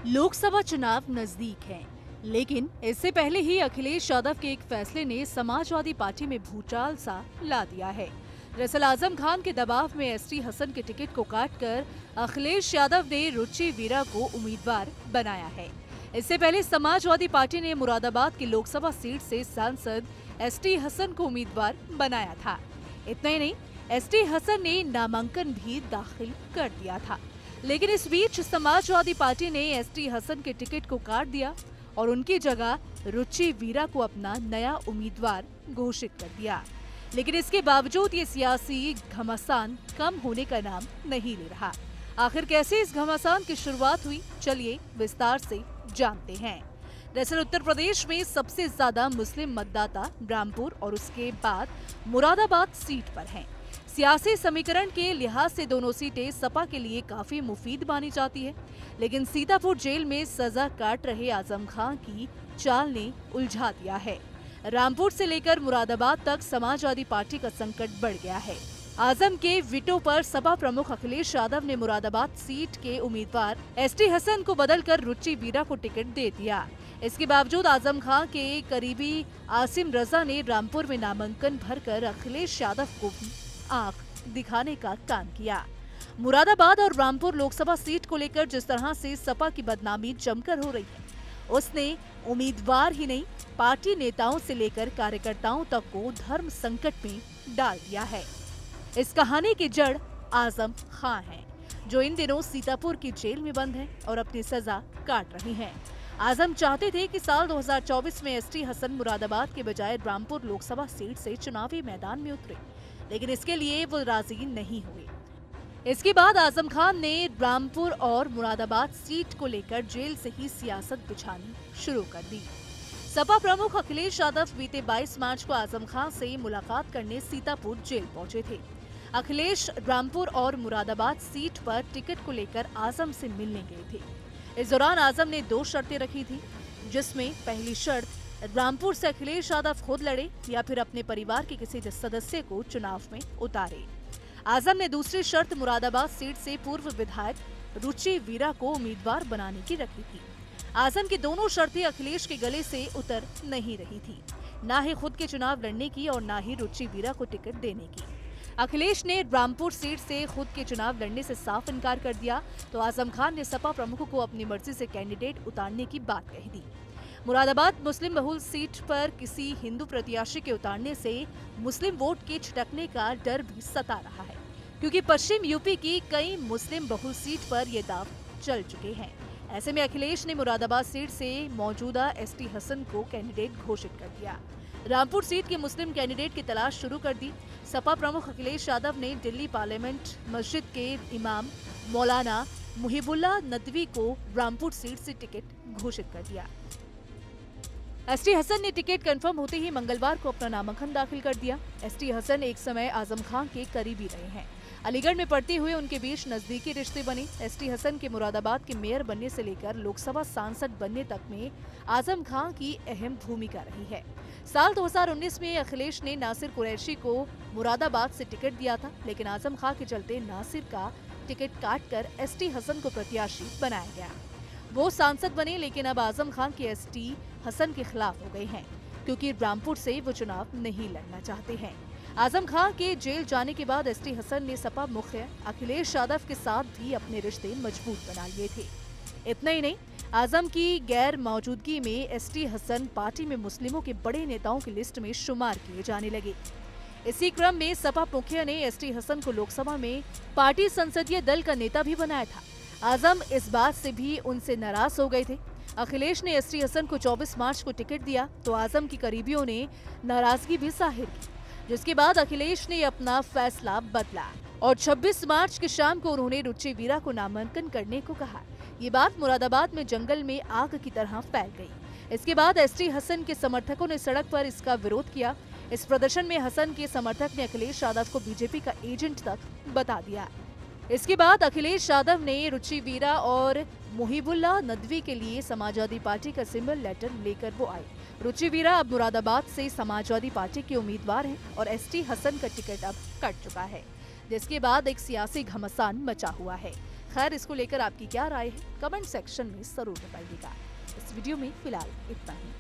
लोकसभा चुनाव नजदीक हैं, लेकिन इससे पहले ही अखिलेश यादव के एक फैसले ने समाजवादी पार्टी में भूचाल सा ला दिया है। दरअसल आजम खान के दबाव में एसटी हसन के टिकट को काटकर अखिलेश यादव ने रुचि वीरा को उम्मीदवार बनाया है। इससे पहले समाजवादी पार्टी ने मुरादाबाद की लोकसभा सीट से सांसद एसटी हसन को उम्मीदवार बनाया था। इतना ही नहीं, एसटी हसन ने नामांकन भी दाखिल कर दिया था। लेकिन इस बीच समाजवादी पार्टी ने एसटी हसन के टिकट को काट दिया और उनकी जगह रुचि वीरा को अपना नया उम्मीदवार घोषित कर दिया। लेकिन इसके बावजूद ये सियासी घमासान कम होने का नाम नहीं ले रहा। आखिर कैसे इस घमासान की शुरुआत हुई, चलिए विस्तार से जानते हैं। दरअसल उत्तर प्रदेश में सबसे ज्यादा मुस्लिम मतदाता रामपुर और उसके बाद मुरादाबाद सीट पर हैं। सियासी समीकरण के लिहाज से दोनों सीटें सपा के लिए काफी मुफीद मानी जाती है, लेकिन सीतापुर जेल में सजा काट रहे आजम खान की चाल ने उलझा दिया है। रामपुर से लेकर मुरादाबाद तक समाजवादी पार्टी का संकट बढ़ गया है। आजम के विटो पर सपा प्रमुख अखिलेश यादव ने मुरादाबाद सीट के उम्मीदवार एसटी हसन को बदलकर रुचि वीरा को टिकट दे दिया। इसके बावजूद आजम खान के करीबी आसिम रजा ने रामपुर में नामांकन भरकर अखिलेश यादव को भी आंख दिखाने का काम किया। मुरादाबाद और रामपुर लोकसभा सीट को लेकर जिस तरह से सपा की बदनामी जमकर हो रही है, उसने उम्मीदवार ही नहीं, पार्टी नेताओं से लेकर कार्यकर्ताओं तक को धर्म संकट में डाल दिया है। इस कहानी की जड़ आजम खान है, जो इन दिनों सीतापुर की जेल में बंद हैं और अपनी सजा काट रहे हैं। आजम चाहते थे कि साल 2024 में एसटी हसन मुरादाबाद के बजाय रामपुर लोकसभा सीट से चुनावी मैदान में उतरे, लेकिन इसके लिए वो राजी नहीं हुए। इसके बाद आजम खान ने रामपुर और मुरादाबाद सीट को लेकर जेल से ही सियासत बिछानी शुरू कर दी। सपा प्रमुख अखिलेश यादव बीते 22 मार्च को आजम खान से मुलाकात करने सीतापुर जेल पहुंचे थे। अखिलेश रामपुर और मुरादाबाद सीट पर टिकट को लेकर आजम से मिलने गए थे। इस दौरान आजम ने 2 शर्तें रखी थी, जिसमें पहली शर्त रामपुर से अखिलेश यादव खुद लड़े या फिर अपने परिवार के किसी सदस्य को चुनाव में उतारे। आजम ने दूसरी शर्त मुरादाबाद सीट से पूर्व विधायक रुचि वीरा को उम्मीदवार बनाने की रखी थी। आजम की दोनों शर्तें अखिलेश के गले से उतर नहीं रही थी, न ही खुद के चुनाव लड़ने की और न ही रुचि वीरा को टिकट देने की। अखिलेश ने रामपुर सीट से खुद के चुनाव लड़ने से साफ इनकार कर दिया, तो आजम खान ने सपा प्रमुख को अपनी मर्जी से कैंडिडेट उतारने की बात कही दी। मुरादाबाद मुस्लिम बहुल सीट पर किसी हिंदू प्रत्याशी के उतारने से मुस्लिम वोट के छिटकने का डर भी सता रहा है, क्योंकि पश्चिम यूपी की कई मुस्लिम बहुल सीट पर ये दाव चल चुके हैं। ऐसे में अखिलेश ने मुरादाबाद सीट से मौजूदा एसटी हसन को कैंडिडेट घोषित कर दिया। रामपुर सीट के मुस्लिम कैंडिडेट की तलाश शुरू कर दी। सपा प्रमुख अखिलेश यादव ने दिल्ली पार्लियामेंट मस्जिद के इमाम मौलाना मुहिबुल्लाह नदवी को रामपुर सीट से टिकट घोषित कर दिया। एसटी हसन ने टिकट कंफर्म होते ही मंगलवार को अपना नामांकन दाखिल कर दिया। एसटी हसन एक समय आजम खान के करीबी रहे हैं। अलीगढ़ में पढ़ते हुए उनके बीच नजदीकी रिश्ते बने। एसटी हसन के मुरादाबाद के मेयर बनने से लेकर लोकसभा सांसद बनने तक में आजम खान की अहम भूमिका रही है। साल 2019 में अखिलेश ने नासिर कुरैशी को मुरादाबाद से टिकट दिया था, लेकिन आजम खान के चलते नासिर का टिकट काटकर एसटी हसन को प्रत्याशी बनाया गया। वो सांसद बने, लेकिन अब आजम खान के एसटी हसन के खिलाफ हो गए हैं, क्योंकि रामपुर से वो चुनाव नहीं लड़ना चाहते हैं। आजम खान के जेल जाने के बाद एसटी हसन ने सपा मुख्य अखिलेश यादव के साथ भी अपने रिश्ते मजबूत बना लिए थे। इतना ही नहीं, आजम की गैर मौजूदगी में एसटी हसन पार्टी में मुस्लिमों के बड़े नेताओं की लिस्ट में शुमार किए जाने लगे। इसी क्रम में सपा मुखिया ने एसटी हसन को लोकसभा में पार्टी संसदीय दल का नेता भी बनाया था। आजम इस बात से भी उनसे नाराज हो गए थे। अखिलेश ने एसटी हसन को 24 मार्च को टिकट दिया, तो आजम की करीबियों ने नाराजगी भी जाहिर की, जिसके बाद अखिलेश ने अपना फैसला बदला और 26 मार्च की शाम को उन्होंने रुचि वीरा को नामांकन करने को कहा। ये बात मुरादाबाद में जंगल में आग की तरह फैल गई। इसके बाद एसटी हसन के समर्थकों ने सड़क पर इसका विरोध किया। इस प्रदर्शन में हसन के समर्थक ने अखिलेश यादव को बीजेपी का एजेंट तक बता दिया। इसके बाद अखिलेश यादव ने रुचि वीरा और मुहिबुल्लाह नदवी के लिए समाजवादी पार्टी का सिंबल लेटर लेकर वो आए। रुचि वीरा अब मुरादाबाद से समाजवादी पार्टी के उम्मीदवार हैं और एसटी हसन का टिकट अब कट चुका है, जिसके बाद एक सियासी घमासान मचा हुआ है। खैर, इसको लेकर आपकी क्या राय है, कमेंट सेक्शन में जरूर बताइएगा। इस वीडियो में फिलहाल इतना ही।